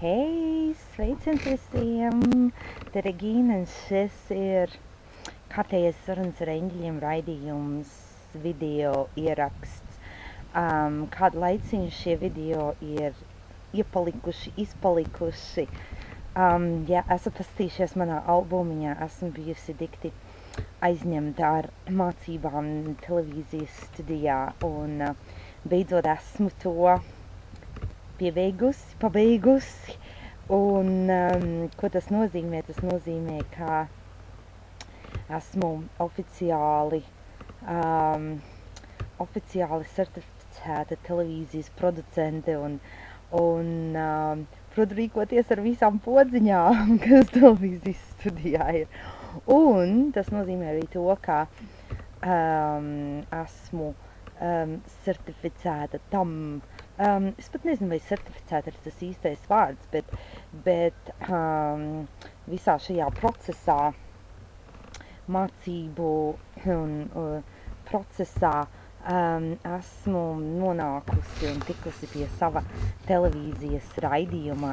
Hei, sveiciens visiem! Te Regīna, un šis ir kārtējais sarunas ar eņģeļiem raidījums, video ieraksts. Kādu laiciņu šie video ir izpalikuši. Ja esat paskatījušies manā albumiņā, esmu bijusi dikti aizņemta ar mācībām televīzijas studijā, un beidzot esmu to pabeigusi, un ko tas nozīmē? Tas nozīmē, ka esmu oficiāli certificēta televīzijas producente un protu rīkoties ar visām podziņām, kas televīzijas studijā ir. Un tas nozīmē arī to, ka esmu certificēta tam. Es pat nezinu, vai certificēta ir tas īstais vārds, bet visā šajā procesā, mācību un procesā esmu nonākusi un tikusi pie sava televīzijas raidījuma,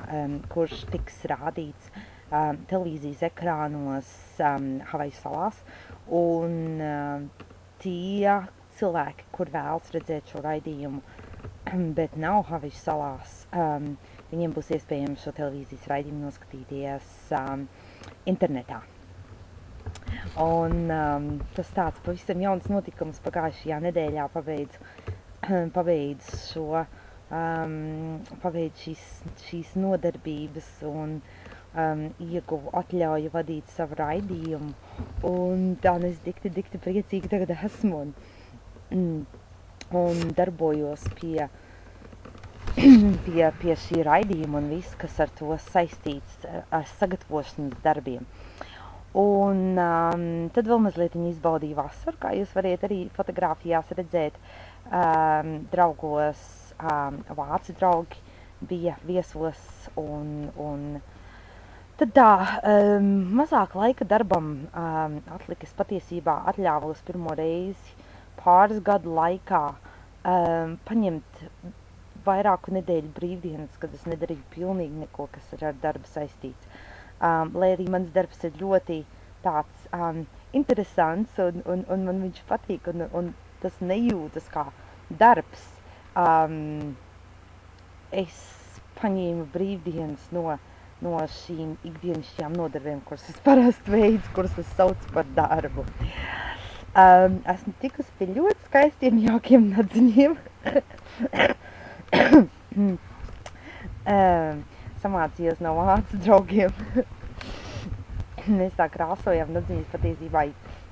kurš tiks rādīts televīzijas ekrānos Havaju salās, un tie cilvēki, kur vēlas redzēt šo raidījumu, bet nav Havaju salās, viņiem būs iespējams šo televīzijas raidījumu noskatīties internetā. Un tas tāds pavisam jauns notikums pagājušajā nedēļā pabeidz šīs nodarbības un ieguvu atļauju vadīt savu raidījumu, un tā es dikti priecīgi tagad esmu un darbojos pie šī raidījuma un viss, kas ar to saistīts, ar sagatavošanas darbiem. Un tad vēl mazliet izbaudīju vasaru, kā jūs variet arī fotogrāfijās redzēt. Draugos vācu draugi bija viesos, un tad tā mazāk laika darbam atlikas. Patiesībā atļāvos pirmo reizi pāris gadu laikā paņemt vairāku nedēļu brīvdienas, kad es nedarīju pilnīgi neko, kas ir ar darbu saistīts. Lai arī mans darbs ir ļoti tāds interesants, un man viņš patīk, un tas nejūtas kā darbs. Es paņēmu brīvdienas no šīm ikdienišķajām nodarbēm, kuras es parasti veidu, kuras es saucu par darbu. Esmu tikusi pie ļoti skaistiem, jaukiem nadziņiem. Samācījos no vācu draugiem. Mēs tā krāsojam nadziņas. Patiesībā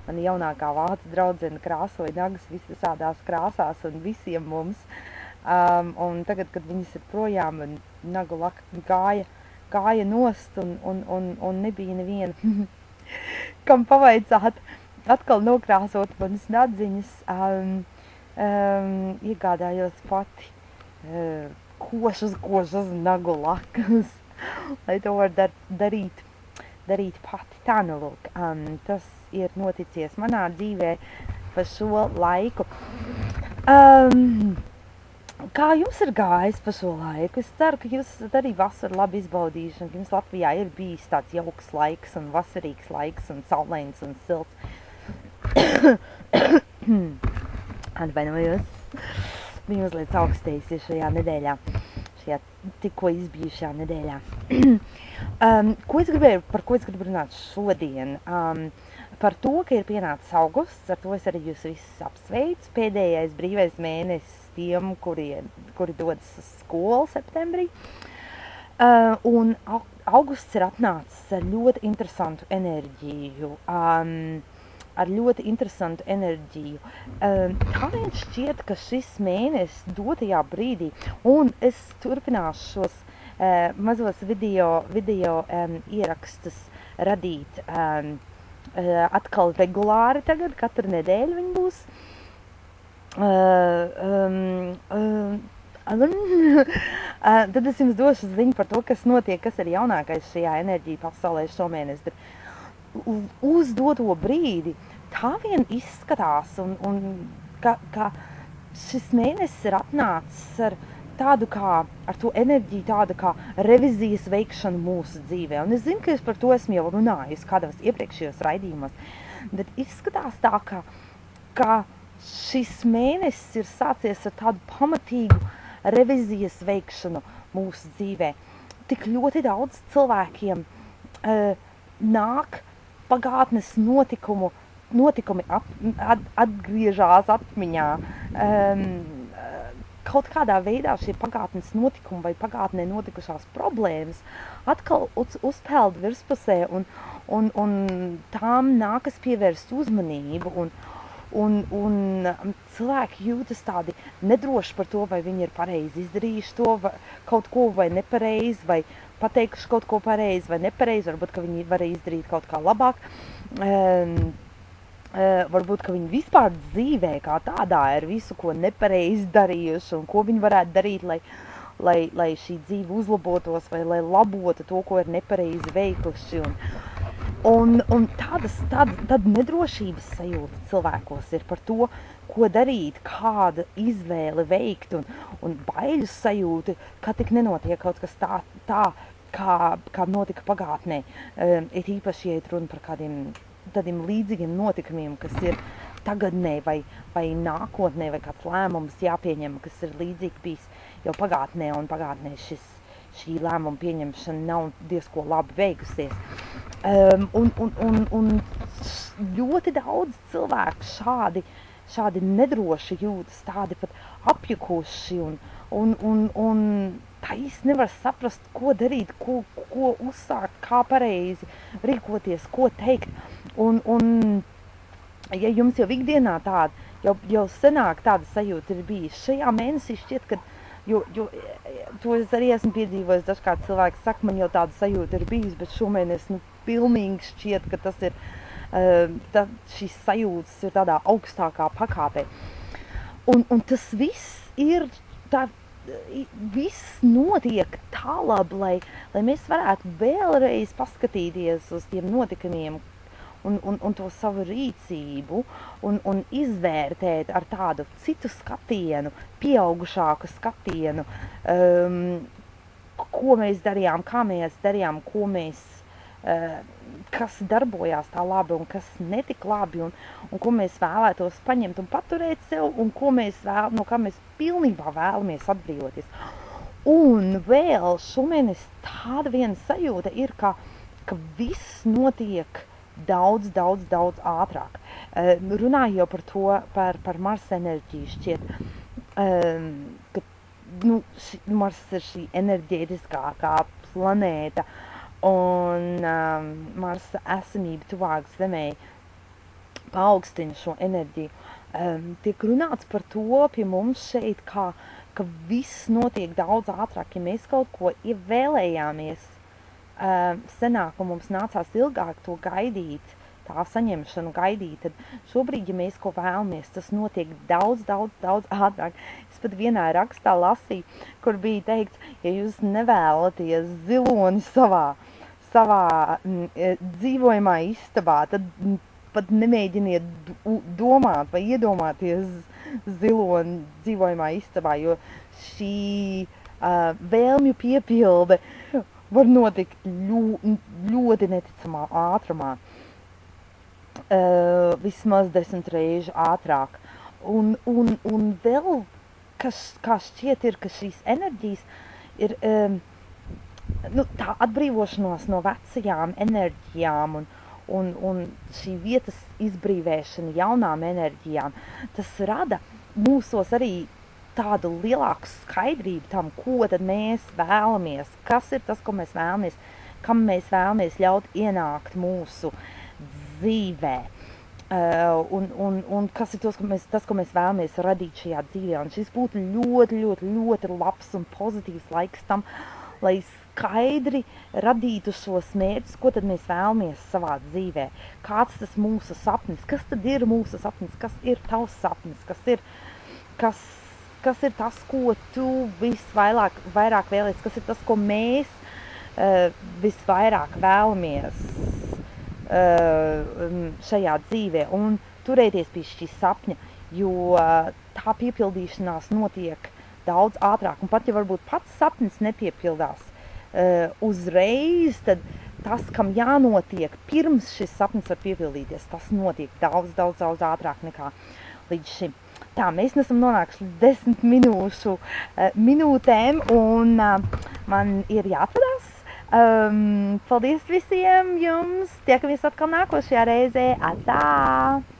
mana jaunākā vācu draudzene krāsoja nagas visādās krāsās un visiem mums. Un tagad, kad viņas ir projām, nagu laka gāja nost un nebija neviena, kam pavaicāt atkal nokrāsot manas nadziņas, iegādājos pati košas nagu lakas, lai to var darīt pati. Tā nu lūk, tas ir noticies manā dzīvē pa šo laiku. Kā jums ir gājis pa šo laiku? Es ceru, ka jūs esat arī vasaru labi izbaudījuši, un ka jums Latvijā ir bijis tāds jauks laiks un vasarīgs laiks un saulains un silts. Atvainojos. Bija mazliet augstējusies šajā nedēļā, šajā tikko izbijušajā nedēļā. Par ko es gribu runāt šodien? Par to, ka ir pienācis augusts, ar to es arī jūs visus apsveicu. Pēdējais brīvais mēnesis tiem, kuri dodas uz skolu septembrī. Un augusts ir atnācis ar ļoti interesantu enerģiju. Tā vien šķiet, ka šis mēnesis dotajā brīdī, un es turpināšu šos mazos video ierakstus radīt atkal regulāri tagad, katru nedēļu viņi būs. Tad es jums došu ziņu par to, kas notiek, kas ir jaunākais šajā enerģija pasaulē šomēnes. Uz doto brīdi tā vien izskatās, un ka šis mēnesis ir atnācis ar tādu kā, ar to enerģiju, tādu kā revizijas veikšanu mūsu dzīvē. Un es zinu, ka es par to esmu jau runājusi kādos iepriekšējos raidījumos, bet izskatās tā, ka šis mēnesis ir sācies ar tādu pamatīgu revizijas veikšanu mūsu dzīvē. Tik ļoti daudz cilvēkiem nāk pagātnes notikumi atgriežās atmiņā. Kaut kādā veidā šie pagātnes notikumi vai pagātnē notikušās problēmas atkal uzpeld virspusē un tām nākas pievērst uzmanību un cilvēki jūtas tādi nedroši par to, vai viņi ir pareizi izdarījuši to, kaut ko vai nepareizi, vai pateikuši kaut ko pareizi vai nepareizi, varbūt, ka viņi varēja izdarīt kaut kā labāk. Varbūt, ka viņi vispār dzīvē kā tādā ir visu, ko nepareizi darījuši un ko viņi varētu darīt, lai šī dzīve uzlabotos vai lai labotu to, ko ir nepareizi veikuši. Un tāda nedrošības sajūta cilvēkos ir par to, ko darīt, kāda izvēle veikt un baiļu sajūta, ka tik nenotiek kaut kas tā kā notika pagātnē. Ir īpaši, ja runa par tādiem līdzīgiem notikumiem, kas ir tagadnē vai nākotnē, vai kāds lēmums jāpieņem, kas ir līdzīgi bijis jau pagātnē, un pagātnē šī lēmuma pieņemšana nav diezko labi beigusies. Un ļoti daudz cilvēku šādi nedroši jūtas, tādi pat apjukuši un tā īsti nevar saprast, ko darīt, ko uzsākt, kā pareizi rīkoties, ko teikt. Un ja jums jau ikdienā tāda, jau senāk tāda sajūta ir bijis, šajā mēnesī šķiet, ka, jo to es arī esmu piedzīvojis, dažkārt cilvēki saka, man jau tāda sajūta ir bijis, bet šomēnes, pilnīgi šķiet, ka tas ir, šīs sajūtas ir tādā augstākā pakāpē. Un tas viss ir viss notiek tā labi, lai mēs varētu vēlreiz paskatīties uz tiem notikumiem un to savu rīcību un izvērtēt ar tādu citu skatienu, pieaugušāku skatienu, ko mēs darījām, kā mēs darījām, kas darbojās tā labi un kas netika labi un ko mēs vēlētos paņemt un paturēt sev un no kā mēs pilnībā vēlamies atbrīvoties. Un vēl šomēnes tāda viena sajūta ir, ka viss notiek daudz ātrāk. Runāju jau par to, par Marsa enerģiju šķiet, ka Mars ir šī enerģētiskākā planēta, un Marsa esamība tuvāk Zemei paaugstina šo enerģiju. Tiek runāts par to pie mums šeit, ka viss notiek daudz ātrāk, ja mēs kaut ko vēlējāmies senāk un mums nācās ilgāk to gaidīt, tā saņemšanu gaidīt, tad šobrīd, ja mēs ko vēlamies, tas notiek daudz ātrāk. Es pat vienā rakstā lasīju, kur bija teikts, ja jūs nevēlaties ziloni savā dzīvojamā istabā, tad pat nemēģiniet domāt vai iedomāties ziloni dzīvojamā istabā, jo šī vēlmju piepilde var notikt ļoti neticamā ātrumā. Vismaz 10 reižu ātrāk. Un vēl, kā šķiet, ir, ka šīs enerģijas ir tā atbrīvošanos no vecajām enerģijām un šī vietas izbrīvēšana jaunām enerģijām, tas rada mūsos arī tādu lielāku skaidrību tam, ko tad mēs vēlamies, kas ir tas, ko mēs vēlamies, kam mēs vēlamies ļaut ienākt mūsu dzīvē. Un kas ir tas, ko mēs vēlamies radīt šajā dzīvē. Un šis būtu ļoti labs un pozitīvs laiks tam, lai skaidri radītu šos mērķus, ko tad mēs vēlamies savā dzīvē. Kāds tas mūsu sapnis, kas tad ir mūsu sapnis, kas ir tavs sapnis, kas ir tas, ko tu visvairāk vēlies, kas ir tas, ko mēs visvairāk vēlamies šajā dzīvē un turēties pie šī sapņa, jo tā piepildīšanās notiek daudz ātrāk. Un pat ja varbūt pats sapnis nepiepildās uzreiz, tad tas, kam jānotiek pirms šis sapnis var piepildīties, tas notiek daudz ātrāk nekā līdz šim. Tā, mēs nesam nonākuši līdz 10 minūtēm, un man ir jāatvadās. Paldies visiem jums! Tiekamies atkal nākošajā reizē. Atā!